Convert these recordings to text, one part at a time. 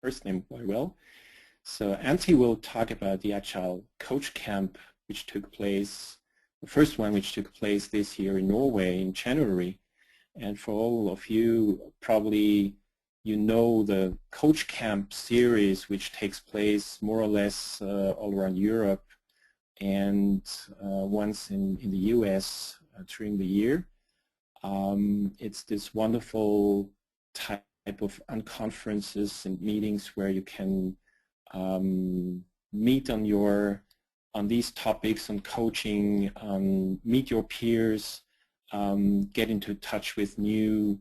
first name very well. So Antti will talk about the Agile Coach Camp, which took place, the first one which took place this year in Norway in January. And for all of you, probably you know the Coach Camp series, which takes place more or less all around Europe and once in the US during the year. It's this wonderful type of conferences and meetings where you can meet on these topics, on coaching, meet your peers, get into touch with new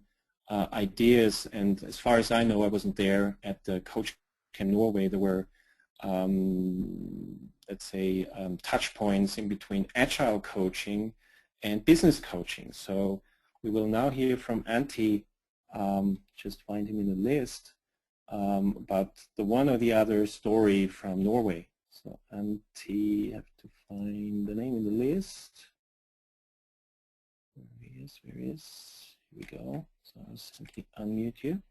ideas. And as far as I know, I wasn't there at the Coach Camp Norway. There were, let's say, touch points in between agile coaching and business coaching. So we will now hear from Antti, just find him in the list, about the one or the other story from Norway. So Antti, I have to find the name in the list. Where he is, here we go. So I'll simply unmute you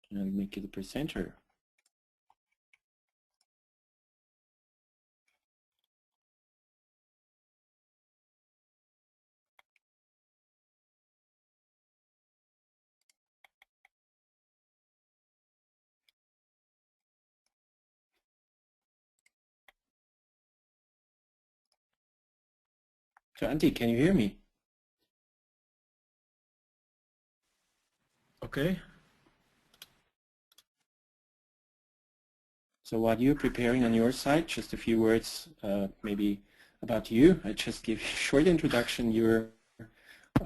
and make you the presenter. So Antti, can you hear me? Okay. So while you're preparing on your side, just a few words maybe about you. I just give you a short introduction. You're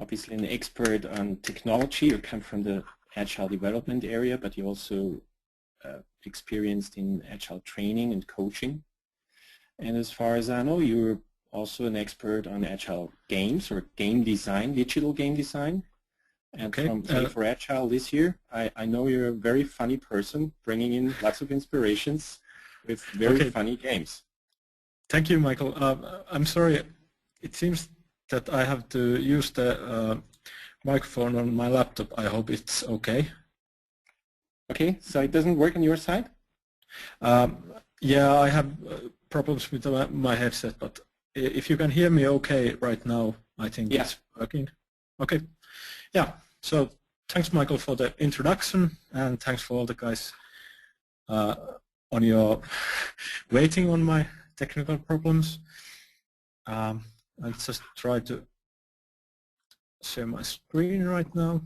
obviously an expert on technology. You come from the Agile development area, but you also experienced in Agile training and coaching. And as far as I know, you're also an expert on Agile games or game design, digital game design. And okay. From Play for Agile this year, I know you're a very funny person, bringing in lots of inspirations with very funny games. Thank you, Michael. I'm sorry, it seems that I have to use the microphone on my laptop. I hope it's okay. Okay, so it doesn't work on your side? Yeah, I have problems with my headset, but if you can hear me okay right now, I think it's working. Okay. Yeah, so thanks, Michael, for the introduction, and thanks for all the guys on your waiting on my technical problems. I'll just try to share my screen right now.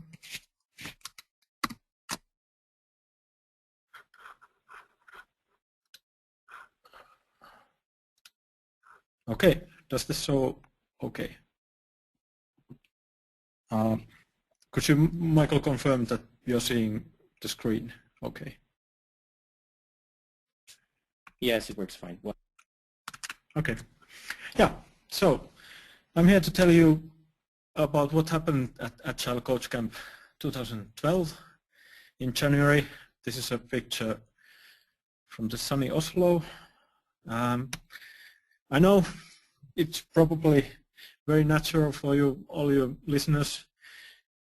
Okay, does this show okay? Could you, Michael, confirm that you're seeing the screen okay? Yes, it works fine. Well, okay. Yeah, so I'm here to tell you about what happened at Agile Coach Camp 2012 in January. This is a picture from the sunny Oslo. I know it's probably very natural for you, all your listeners,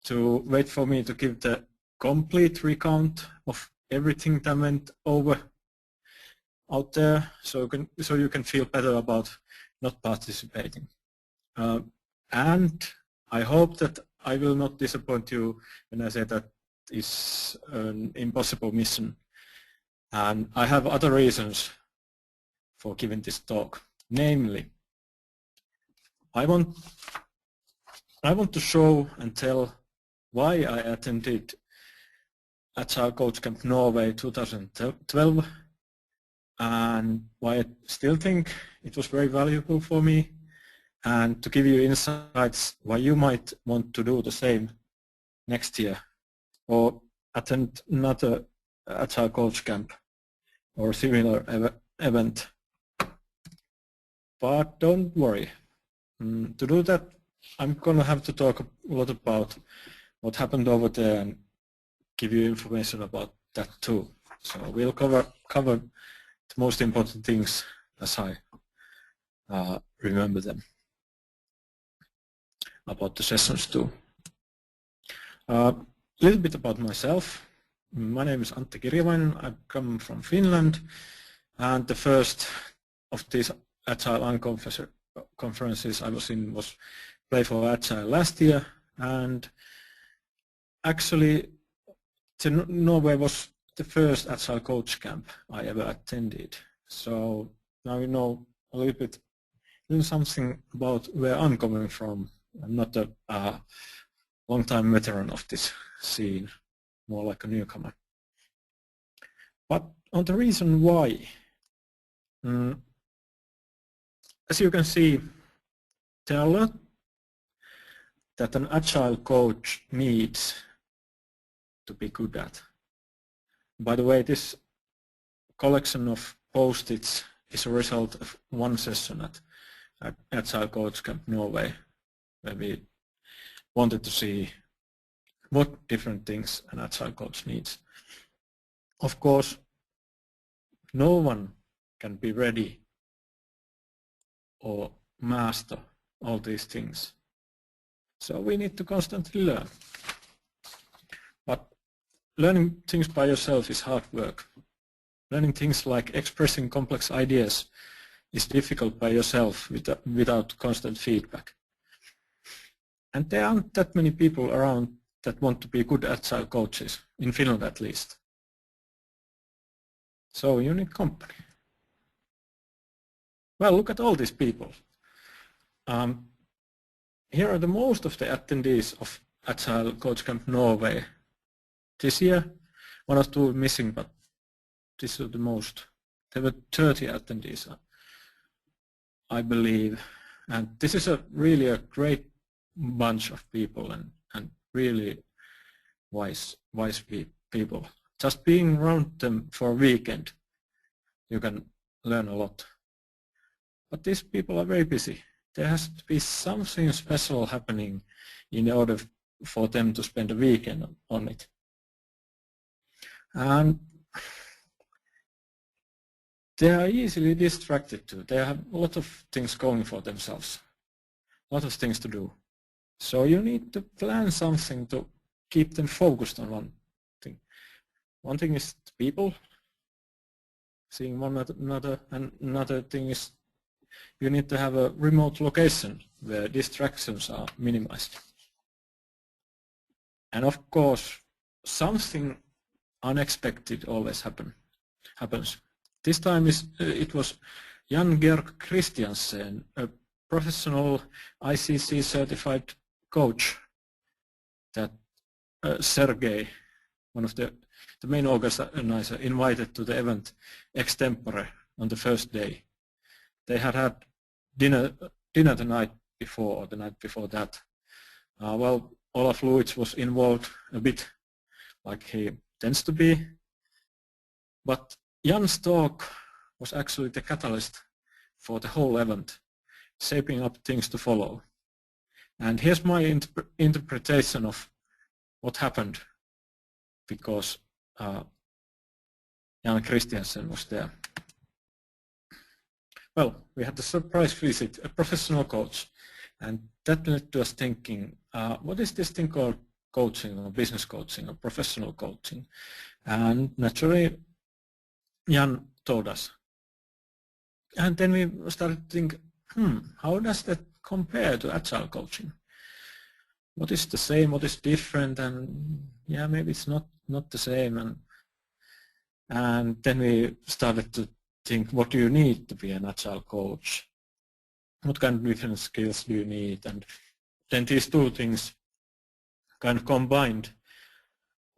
to wait for me to give the complete recount of everything that went over out there, so you can feel better about not participating. And I hope that I will not disappoint you when I say that it's an impossible mission. And I have other reasons for giving this talk. Namely, I want to show and tell why I attended Agile Coach Camp Norway 2012 and why I still think it was very valuable for me, and to give you insights why you might want to do the same next year or attend another Agile Coach Camp or similar event. But don't worry, to do that I'm going to have to talk a lot about what happened over there and give you information about that too. So we'll cover the most important things as I remember them about the sessions too. A little bit about myself. My name is Antti Kirjavainen. I come from Finland, and the first of these Agile conferences I was in was Play for Agile last year, and actually Norway was the first Agile coach camp I ever attended. So now you know a little bit something about where I'm coming from. I'm not a long-time veteran of this scene, more like a newcomer. But on the reason why, as you can see, there are a lot that an Agile coach needs to be good at. By the way, this collection of post-its is a result of one session at Agile Coach Camp Norway, where we wanted to see what different things an Agile coach needs. Of course, no one can be ready or master all these things. So we need to constantly learn. But learning things by yourself is hard work. Learning things like expressing complex ideas is difficult by yourself without constant feedback. And there aren't that many people around that want to be good Agile coaches, in Finland at least. So you need company. Well, look at all these people. Here are the most of the attendees of Agile Coach Camp Norway. This year, 1 or 2 missing, but these are the most. There were 30 attendees, I believe. And this is really a great bunch of people and really wise people. Just being around them for a weekend, you can learn a lot. But these people are very busy. There has to be something special happening in order for them to spend a weekend on it. And they are easily distracted too. They have a lot of things going for themselves, a lot of things to do. So you need to plan something to keep them focused on one thing. One thing is people, seeing one another, and another thing is you need to have a remote location where distractions are minimized. And of course, something unexpected always happens. This time it was Jan Georg Christiansen, a professional ICC certified coach, that Sergey, one of the main organizer, invited to the event extempore on the first day. They had dinner the night before, or the night before that. Well, Olaf Luitz was involved a bit, like he tends to be, but Jan's talk was actually the catalyst for the whole event, shaping up things to follow. And here's my interpretation of what happened, because Jan Christiansen was there. Well, we had the surprise visit, a professional coach, and that led to us thinking, what is this thing called coaching, or business coaching, or professional coaching? And naturally, Jan told us. And then we started to think, how does that compare to Agile coaching? What is the same, what is different, and yeah, maybe it's not the same. And then we started to think, what do you need to be an Agile coach? What kind of different skills do you need? And then these two things kind of combined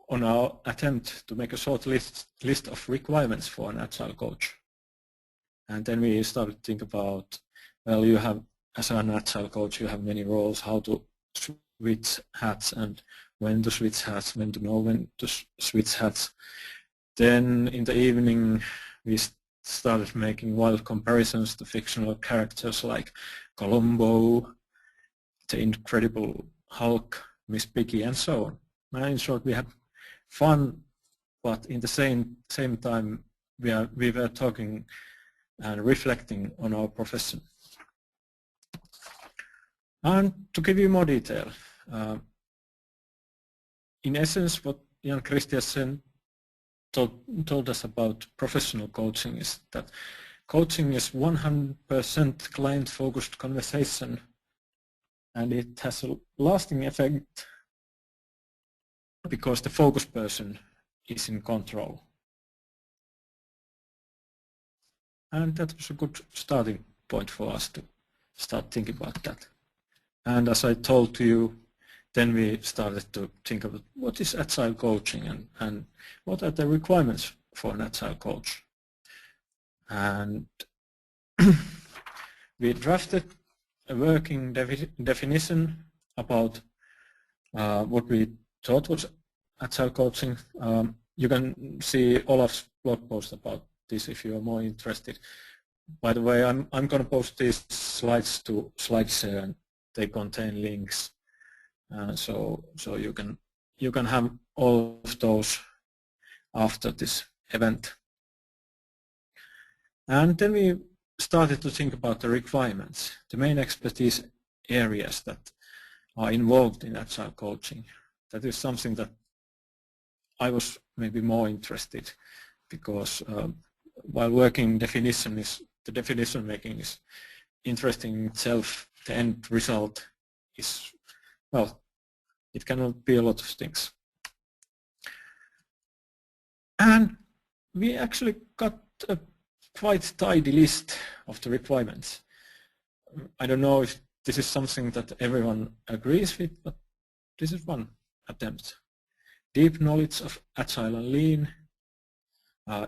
on our attempt to make a short list of requirements for an Agile coach. And then we started to think about, well, you have, as an Agile coach, you have many roles, how to switch hats, and when to switch hats, when to know when to switch hats. Then in the evening, we started making wild comparisons to fictional characters like Columbo, the Incredible Hulk, Miss Piggy, and so on. And in short, we had fun, but in the same time, we were talking and reflecting on our profession. And to give you more detail, in essence, what Jan Christiansen told us about professional coaching is that coaching is 100% client-focused conversation, and it has a lasting effect because the focus person is in control. And that was a good starting point for us to start thinking about that. And as I told you, then we started to think about what is agile coaching and what are the requirements for an agile coach. And we drafted a working definition about what we thought was agile coaching. You can see Olaf's blog post about this if you are more interested. By the way, I'm going to post these slides to SlideShare, and they contain links. So you can have all of those after this event. And then we started to think about the requirements, the main expertise areas that are involved in agile coaching. That is something that I was maybe more interested, because while working definition the definition making is interesting in itself, the end result is, well, it cannot be a lot of things. And we actually got a quite tidy list of the requirements. I don't know if this is something that everyone agrees with, but this is one attempt. Deep knowledge of Agile and Lean,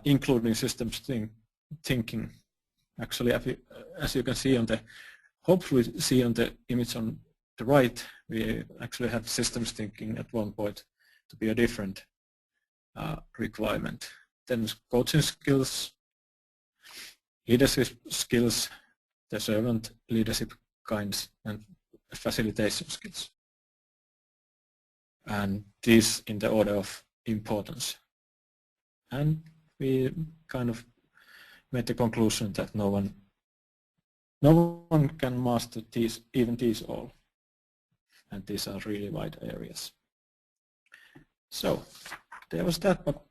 including systems thinking. Actually, as you can see on the, hopefully see on the image on the right, we actually have systems thinking at one point to be a different requirement. Then coaching skills, leadership skills, the servant leadership kinds, and facilitation skills. And these in the order of importance. And we kind of made the conclusion that no one can master even these all. And these are really wide areas. So there was that, but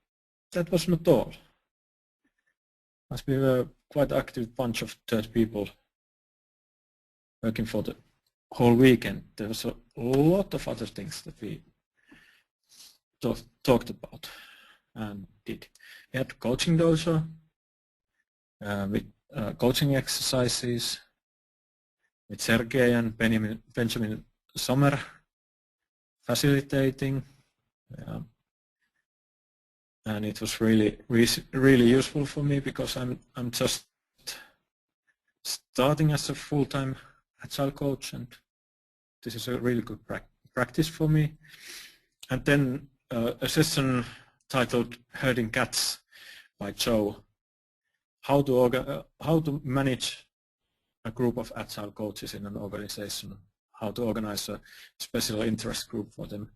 that was not all. As we were quite active bunch of 30 people working for the whole weekend, there was a lot of other things that we talked about and did. We had coaching dojo with coaching exercises with Sergei and Benjamin Sommer facilitating, and it was really useful for me because I'm just starting as a full-time agile coach, and this is a really good practice for me. And then a session titled "Herding Cats" by Joe. How to manage a group of agile coaches in an organization. How to organize a special interest group for them.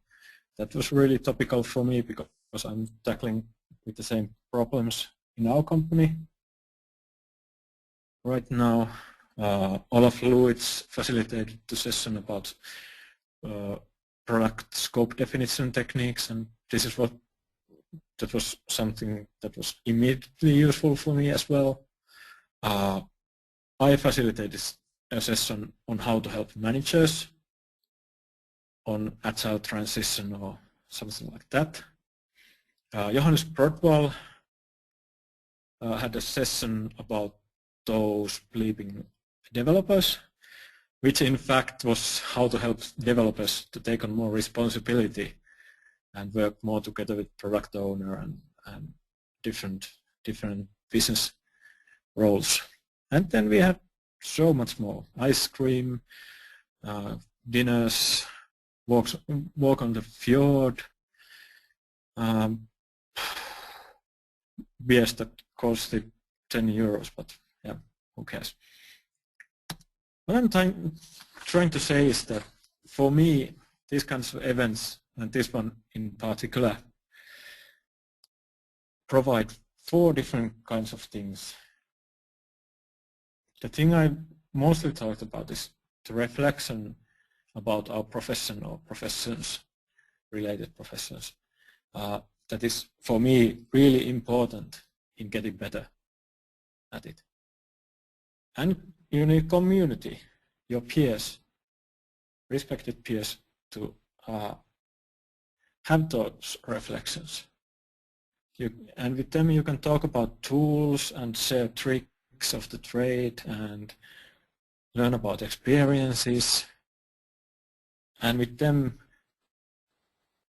That was really topical for me because I'm tackling with the same problems in our company right now. Olaf Lewitz facilitated the session about product scope definition techniques, and this is that was something that was immediately useful for me as well. I facilitated a session on how to help managers on agile transition or something like that. Johannes Brodwall had a session about those bleeping developers, which in fact was how to help developers to take on more responsibility and work more together with product owner and different business roles. And then we had so much more: ice cream, dinners, walk on the fjord, beers that costed 10 euros, but yeah, who cares? What I'm trying to say is that for me, these kinds of events, and this one in particular, provide 4 different kinds of things. The thing I mostly talked about is the reflection about our profession or professions, related professions. that is for me really important in getting better at it. And you need community, your peers, respected peers, to have those reflections. And with them you can talk about tools and share tricks of the trade and learn about experiences. And with them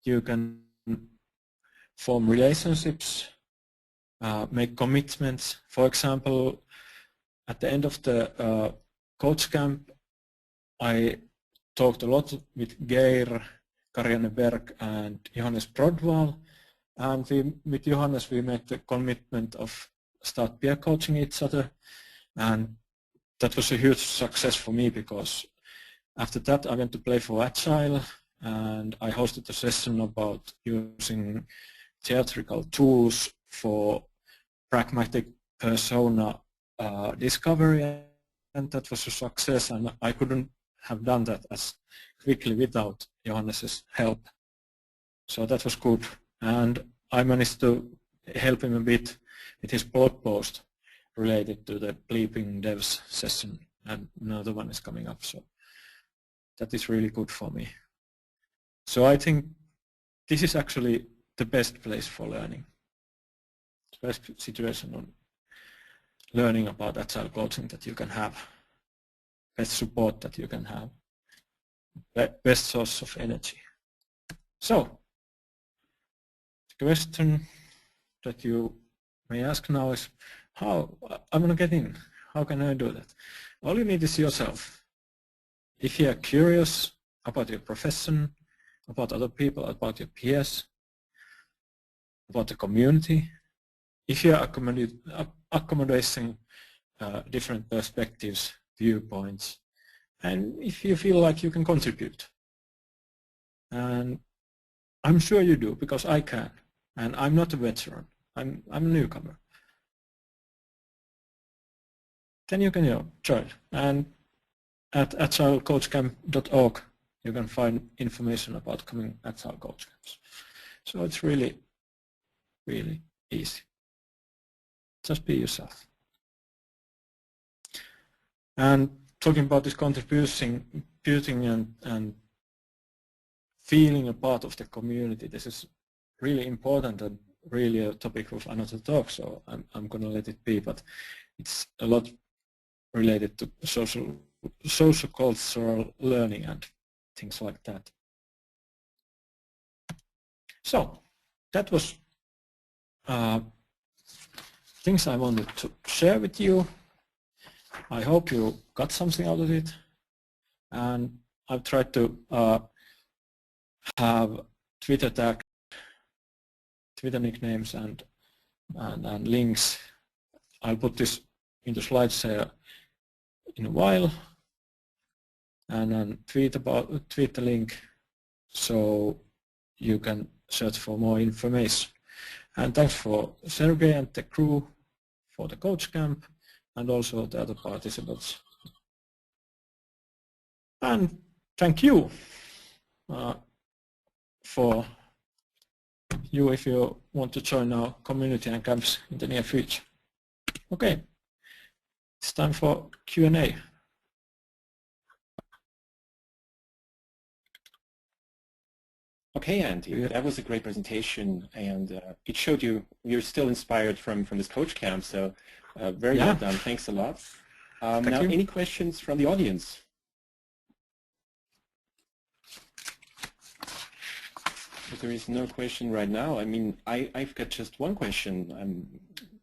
you can form relationships, make commitments. For example, at the end of the coach camp, I talked a lot with Geir, Karianne Berg and Johannes Brodwall, and with Johannes we made the commitment of start peer coaching each other, and that was a huge success for me because after that I went to play for Agile and I hosted a session about using theatrical tools for pragmatic persona discovery, and that was a success, and I couldn't have done that as quickly without Johannes's help. So that was good, and I managed to help him a bit with his blog post related to the Bleeping Devs session, and another one is coming up, so that is really good for me. So I think this is actually the best place for learning. The best situation on learning about Agile coaching that you can have. Best support that you can have. Best source of energy. So, the question that you may ask now is, how I'm going to get in? How can I do that? All you need is yourself. If you are curious about your profession, about other people, about your peers, about the community, if you are accommodating different perspectives, viewpoints, and if you feel like you can contribute. And I'm sure you do, because I can, and I'm not a veteran, I'm a newcomer. Then you can join, and at agilecoachcamp.org you can find information about coming Agile Coach Camps. So it's really, really easy. Just be yourself. And talking about this contributing and feeling a part of the community, this is really important and really a topic of another talk, so I'm going to let it be, but it's a lot related to social cultural learning and things like that. So that was things I wanted to share with you. I hope you got something out of it, and I've tried to have Twitter tag, Twitter nicknames and links. I'll put this into slides here in a while, and then tweet the link so you can search for more information. And thanks for Sergey and the crew for the coach camp, and also the other participants. And thank you for you if you want to join our community and camps in the near future. Okay, it's time for Q&A. Okay, Antti, that was a great presentation, and it showed you're still inspired from this coach camp, so very well done. Thanks a lot. Now, any questions from the audience? If there is no question right now, I mean, I've got just one question. I'm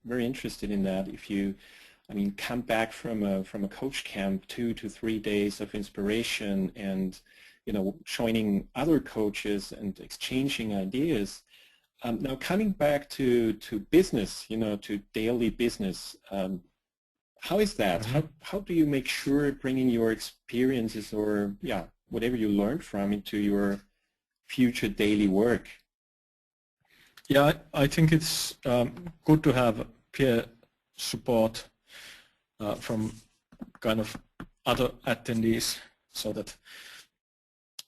very interested in that. If you, come back from a coach camp, 2 to 3 days of inspiration, and joining other coaches and exchanging ideas. Now coming back to business, to daily business, how is that? How do you make sure bringing your experiences or whatever you learned from into your future daily work? Yeah, I think it's good to have peer support from kind of other attendees, so that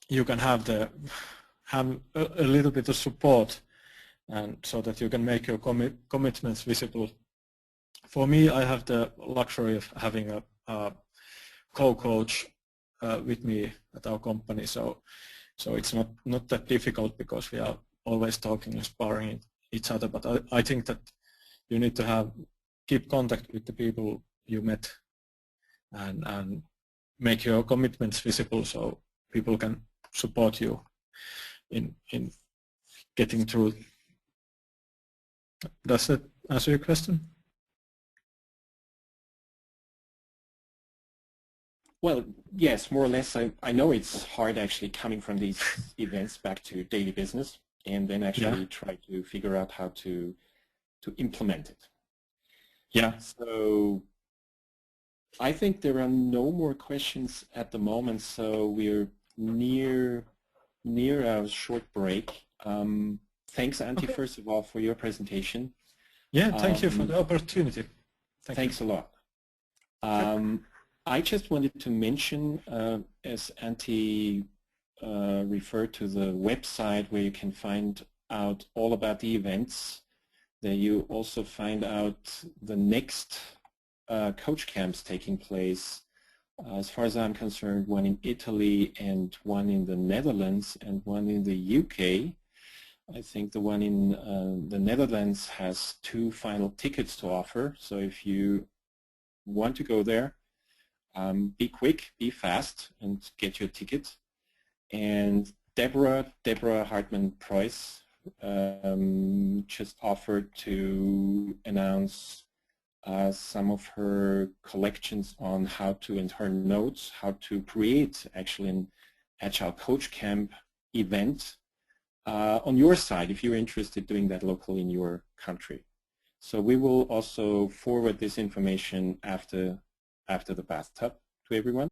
you can have a little bit of support and so that you can make your commitments visible. For me, I have the luxury of having a co-coach with me at our company, so it's not that difficult because we are always talking and sparring each other. But I think that you need to keep contact with the people you met and make your commitments visible so people can support you in getting through. Does that answer your question? Well, yes, more or less. I know it's hard actually coming from these events back to daily business and then actually try to figure out how to implement it. Yeah. So I think there are no more questions at the moment, so we're near a short break. Thanks, Antti, Okay. first of all, for your presentation. Yeah, thank you for the opportunity. Thanks a lot. I just wanted to mention, as Antti referred to the website where you can find out all about the events, there you also find out the next coach camps taking place. As far as I'm concerned, one in Italy and one in the Netherlands and one in the UK. I think the one in the Netherlands has 2 final tickets to offer, so if you want to go there, be quick, be fast, and get your ticket. And Deborah Hartmann-Preuss just offered to announce some of her collections on how to, and her notes, how to create actually an Agile Coach Camp event on your side if you're interested in doing that locally in your country. So we will also forward this information after the bathtub to everyone.